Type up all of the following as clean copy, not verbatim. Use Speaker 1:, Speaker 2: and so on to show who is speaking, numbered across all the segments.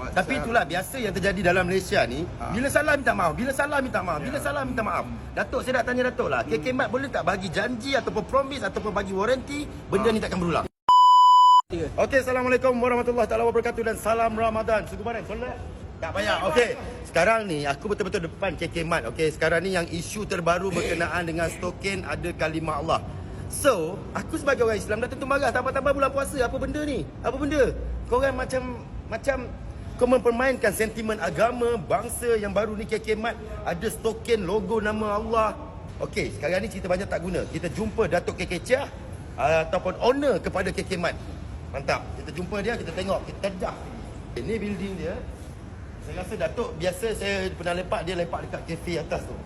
Speaker 1: Tapi itulah biasa yang terjadi dalam Malaysia ni. Bila salah minta maaf, bila salah minta maaf, bila salah minta maaf. Datuk, saya nak tanya Datuk lah, KK Mat boleh tak bagi janji ataupun promise ataupun bagi waranti benda ni takkan berulang? Okey, Assalamualaikum warahmatullahi taala wabarakatuh dan salam Ramadan. Suku barang solat? Tak payah. Okey. Sekarang ni aku betul-betul depan KK Mat. Okey, sekarang ni yang isu terbaru berkenaan dengan stokin ada kalimah Allah. So, aku sebagai orang Islam dah tentu marah. Tambah-tambah bulan puasa, apa benda ni? Apa benda? Korang macam kau mempermainkan sentimen agama bangsa yang baru ni. KK Mat ada stokin logo nama Allah. Okey, sekarang ni cerita banyak tak guna. Kita jumpa Datuk KK Chia ataupun owner kepada KK Mat. Mantap. Kita jumpa dia, kita tengok, kita dah. Ini building dia. Saya rasa Datuk biasa saya pernah lepak, dia lepak dekat kafe atas tu.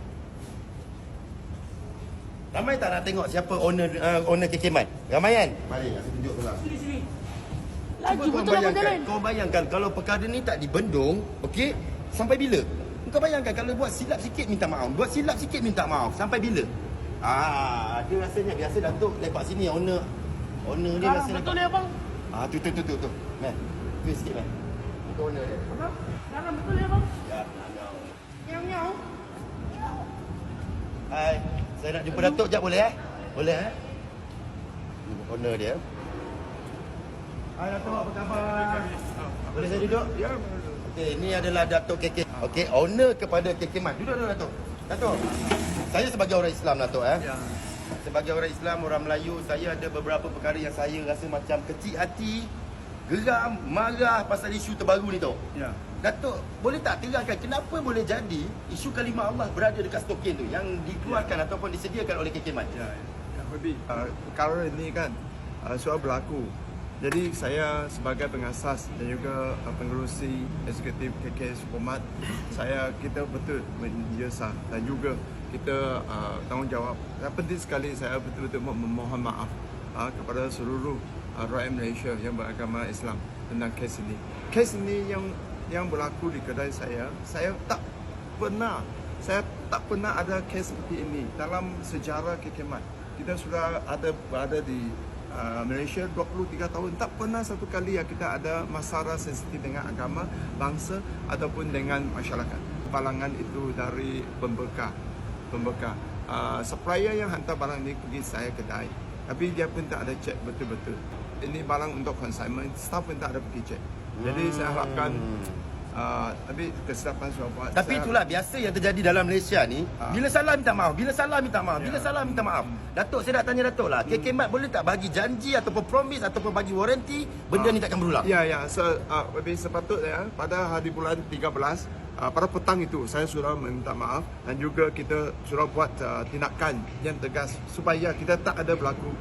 Speaker 1: Ramai tak nak tengok siapa owner KK Mat? Ramai kan? Mari, aku tunjuk pula.
Speaker 2: Sini.
Speaker 1: Cuba
Speaker 2: Laju betul apa jalan?
Speaker 1: kau bayangkan kalau perkara ni tak dibendung, okey? Sampai bila? Kau bayangkan kalau buat silap sikit minta maaf. Buat silap sikit minta maaf. Sampai bila? Dia rasanya biasa Datuk lepak sini owner dia rasa
Speaker 2: betul ya bang?
Speaker 1: Tu. Man. Tu sikit man. Itu owner dia.
Speaker 2: Abang, sekarang betul ya bang?
Speaker 1: Ya, nyau.
Speaker 2: Nyau-nyau.
Speaker 1: Hai. Saya nak jumpa Datuk jap boleh Boleh owner dia. Hai Datuk, apa khabar? Boleh saya duduk?
Speaker 3: Ya.
Speaker 1: Okey, ini adalah Datuk KK. Okey, owner kepada KK Mat. Duduk Datuk. Datuk. Saya sebagai orang Islam Datuk
Speaker 3: Ya.
Speaker 1: Sebagai orang Islam, orang Melayu, saya ada beberapa perkara yang saya rasa macam kecil hati, geram, marah pasal isu terbaru ni tu.
Speaker 3: Ya.
Speaker 1: Datuk, boleh tak terangkan kenapa boleh jadi isu kalimah Allah berada dekat stokin tu yang dikeluarkan ataupun disediakan oleh KK Mat?
Speaker 3: Ya. Habib, perkara ini kan sudah berlaku. Jadi saya sebagai pengasas dan juga pengerusi eksekutif KK Supermat, kita betul menjasa dan juga kita tanggungjawab. Dan penting sekali saya betul-betul memohon maaf kepada seluruh rakyat Malaysia yang beragama Islam tentang kes ini. Kes ini yang berlaku di kedai saya tak pernah ada kes seperti ini dalam sejarah KK Mat. Kita sudah berada di Malaysia 23 tahun, tak pernah satu kali yang kita ada masalah sensitif dengan agama, bangsa ataupun dengan masyarakat. Balangan itu dari pembekal. Supplier yang hantar barang ini pergi saya kedai, tapi dia pun tak ada cek betul-betul. Ini barang untuk consignment, staff pun tak ada pergi cek. Jadi saya harapkan tapi kesilapan sudah buat.
Speaker 1: Tapi itulah biasa yang terjadi dalam Malaysia ni. Bila salah minta maaf, bila salah minta maaf, bila salah minta maaf. Datuk, saya nak tanya Datuk lah, KK Mat boleh tak bagi janji ataupun promise ataupun bagi waranti benda ni takkan berulang?
Speaker 3: Ya. Sepatutnya pada hari bulan 13 pada petang itu saya sudah minta maaf dan juga kita sudah buat tindakan yang tegas supaya kita tak ada berlaku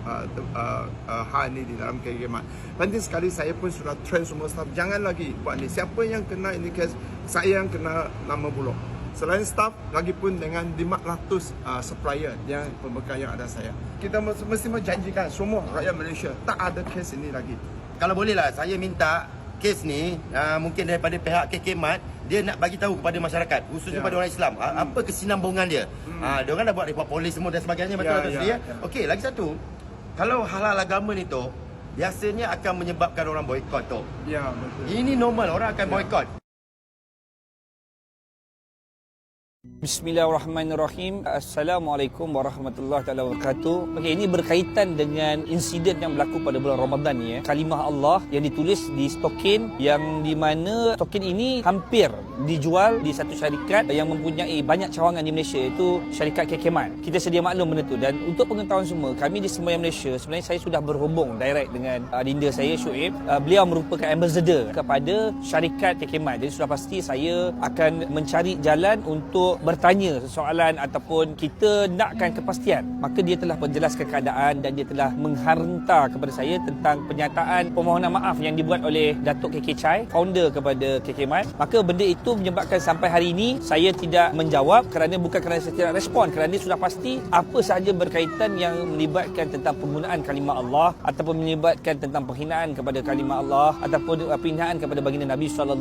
Speaker 3: hal ini di dalam KK Mat. Penting sekali saya pun sudah train semua staff, jangan lagi buat ni. Siapa yang kena ini kes, saya yang kena nama bulok. Selain staff, lagi pun dengan 500 supplier yang pembekal yang ada saya. Kita mesti menjanjikan semua rakyat Malaysia tak ada kes ini lagi.
Speaker 1: Kalau boleh lah, saya minta kes ni mungkin daripada pihak KK Mat, dia nak bagi tahu kepada masyarakat, khususnya pada orang Islam, apa kesinambungan dia. Dia orang dah buat report polis semua dan sebagainya, betul tak ya? Okey, lagi satu. Kalau hal-hal agama ni tu biasanya akan menyebabkan orang boikot tu.
Speaker 3: Ya, betul.
Speaker 1: Ini normal, orang akan boikot.
Speaker 2: Bismillahirrahmanirrahim. Assalamualaikum warahmatullahi taala wabarakatuh. Okey, ini berkaitan dengan insiden yang berlaku pada bulan Ramadan ni. Kalimah Allah yang ditulis di stokin, yang di mana stokin ini hampir dijual di satu syarikat yang mempunyai banyak cawangan di Malaysia, iaitu syarikat KK Mat. Kita sedia maklum benda tu, dan untuk pengetahuan semua, kami di Sembahyang Malaysia, sebenarnya saya sudah berhubung direct dengan adinda saya Syuib. Beliau merupakan ambassador kepada syarikat KK Mat. Jadi sudah pasti saya akan mencari jalan untuk bertanya soalan ataupun kita nakkan kepastian. Maka dia telah menjelaskan keadaan dan dia telah menghantar kepada saya tentang penyataan permohonan maaf yang dibuat oleh Datuk KK Chai, founder kepada KK Mat. Maka benda itu menyebabkan sampai hari ini saya tidak menjawab, bukan kerana saya tidak respon, kerana sudah pasti apa sahaja berkaitan yang melibatkan tentang penggunaan kalimah Allah ataupun melibatkan tentang penghinaan kepada kalimah Allah ataupun penghinaan kepada baginda Nabi SAW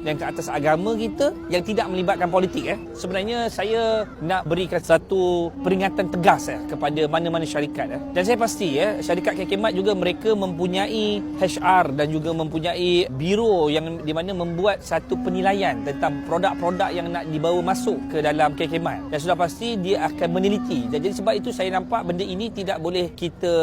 Speaker 2: yang ke atas agama kita yang tidak melibatkan politik sebenarnya saya nak berikan satu peringatan tegas kepada mana-mana syarikat dan saya pasti syarikat KK Mat juga mereka mempunyai HR dan juga mempunyai biro yang di mana membuat satu penilaian tentang produk-produk yang nak dibawa masuk ke dalam KK Mat dan sudah pasti dia akan meneliti. Jadi sebab itu saya nampak benda ini tidak boleh kita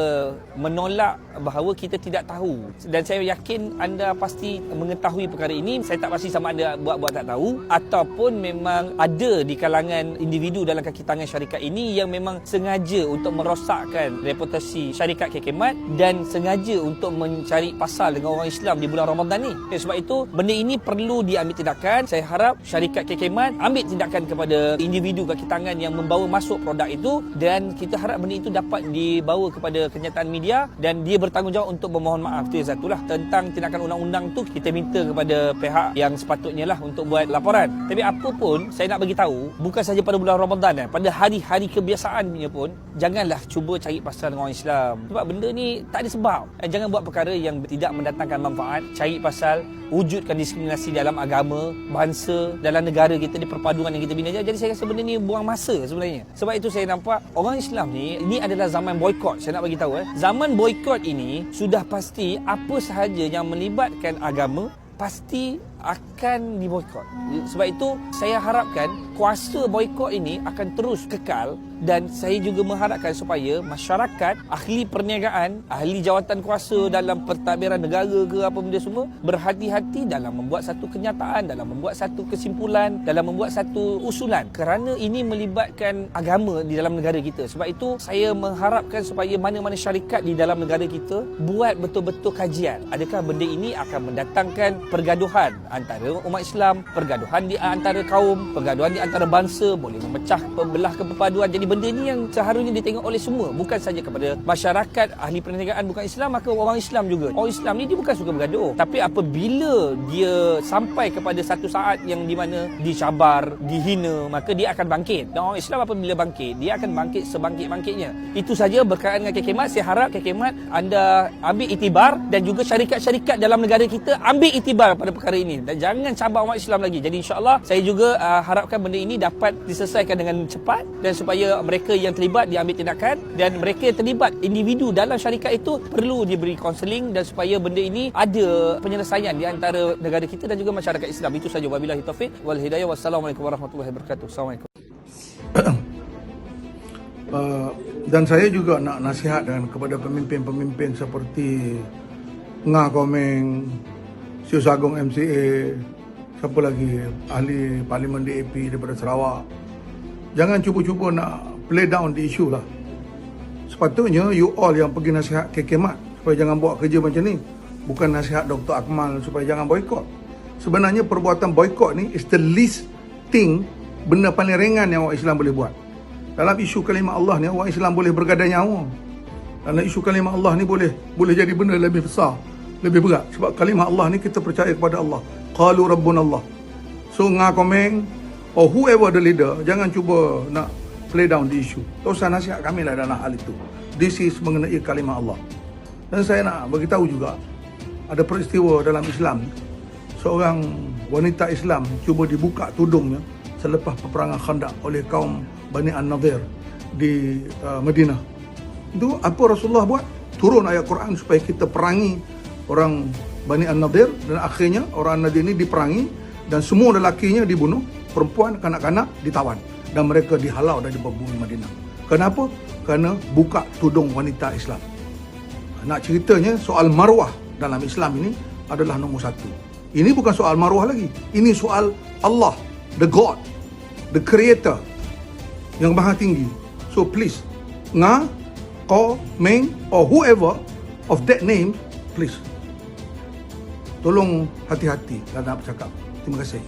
Speaker 2: menolak bahawa kita tidak tahu dan saya yakin anda pasti mengetahui perkara ini. Saya tak pasti sama ada buat-buat tak tahu ataupun memang ada di kalangan individu dalam kaki tangan syarikat ini yang memang sengaja untuk merosakkan reputasi syarikat KK Mat dan sengaja untuk mencari pasal dengan orang Islam di bulan Ramadan ni. Sebab itu benda ini perlu diambil tindakan. Saya harap syarikat KK Mat ambil tindakan kepada individu kaki tangan yang membawa masuk produk itu dan kita harap benda itu dapat dibawa kepada kenyataan media dan dia bertanggungjawab untuk memohon maaf. Itu satulah tentang tindakan undang-undang tu kita minta kepada pihak yang sepatutnya lah untuk buat laporan. Tapi apa pun saya nak bagi tahu bukan saja pada bulan Ramadan pada hari-hari kebiasaannya pun janganlah cuba cari pasal dengan orang Islam. Sebab benda ni tak ada sebab. Jangan buat perkara yang tidak mendatangkan manfaat. Cari pasal, wujudkan diskriminasi dalam agama, bangsa, dalam negara kita di perpaduan yang kita bina. Jadi saya rasa benda ni buang masa sebenarnya. Sebab itu saya nampak orang Islam ni ini adalah zaman boikot. Saya nak bagi tahu zaman boikot ini sudah pasti apa sahaja yang melibatkan agama pasti akan diboikot. Sebab itu saya harapkan kuasa boikot ini akan terus kekal dan saya juga mengharapkan supaya masyarakat, ahli perniagaan, ahli jawatan kuasa dalam pentadbiran negara ke apa benda semua berhati-hati dalam membuat satu kenyataan, dalam membuat satu kesimpulan, dalam membuat satu usulan kerana ini melibatkan agama di dalam negara kita. Sebab itu saya mengharapkan supaya mana-mana syarikat di dalam negara kita buat betul-betul kajian. Adakah benda ini akan mendatangkan pergaduhan antara umat Islam, pergaduhan di antara kaum, pergaduhan di antara bangsa, boleh memecah belah keperpaduan. Jadi benda ini yang seharusnya ditengok oleh semua, bukan saja kepada masyarakat ahli perniagaan bukan Islam, maka orang Islam juga. Orang Islam ni dia bukan suka bergaduh, tapi apabila dia sampai kepada satu saat yang di mana dicabar, dihina, maka dia akan bangkit. Dan orang Islam apabila bangkit, dia akan bangkit sebangkit-bangkitnya. Itu saja berkaitan dengan KK Mat. Saya harap KK Mat anda ambil iktibar dan juga syarikat-syarikat dalam negara kita ambil iktibar pada perkara ini dan jangan cabar umat Islam lagi. Jadi insya-Allah saya juga harapkan benda ini dapat diselesaikan dengan cepat dan supaya mereka yang terlibat diambil tindakan dan mereka yang terlibat individu dalam syarikat itu perlu diberi kaunseling dan supaya benda ini ada penyelesaian di antara negara kita dan juga masyarakat Islam. Itu saja, wabillahi taufik wal hidayah. Wassalamualaikum warahmatullahi wabarakatuh. Assalamualaikum.
Speaker 4: Dan saya juga nak nasihat kepada pemimpin-pemimpin seperti Ngah Komeng, Sius Agong MCA, siapa lagi, ahli Parlimen DAP daripada Sarawak. Jangan cuba-cuba nak play down the issue lah. Sepatutnya you all yang pergi nasihat KK Mat supaya jangan buat kerja macam ni. Bukan nasihat Dr. Akmal supaya jangan boykot. Sebenarnya perbuatan boykot ni is the least thing, benda paling ringan yang orang Islam boleh buat. Dalam isu kalimah Allah ni orang Islam boleh bergadai nyawa. Dalam isu kalimah Allah ni boleh jadi benda lebih besar, lebih berat. Sebab kalimah Allah ni kita percaya kepada Allah. Qalu Rabbuna Allah. So Ngah Komeng or whoever the leader, jangan cuba nak play down the issue. Tak usah nasihat kami lah dalam hal itu. This is mengenai kalimah Allah. Dan saya nak beritahu juga, ada peristiwa dalam Islam, seorang wanita Islam cuba dibuka tudungnya selepas peperangan Khandaq oleh kaum Bani An-Nadir di Madinah. Itu apa Rasulullah buat? Turun ayat Quran supaya kita perangi orang Bani An-Nadir dan akhirnya orang An-Nadir ini diperangi dan semua lelakinya dibunuh, perempuan, kanak-kanak ditawan dan mereka dihalau dari bumi Madinah. Kenapa? Kerana buka tudung wanita Islam. Nak ceritanya soal maruah dalam Islam ini adalah nombor satu. Ini bukan soal maruah lagi. Ini soal Allah, the God, the Creator yang maha tinggi. So please, Ngah, Ko, Meng or whoever of that name, please tolong hati-hati dalam bercakap. Terima kasih.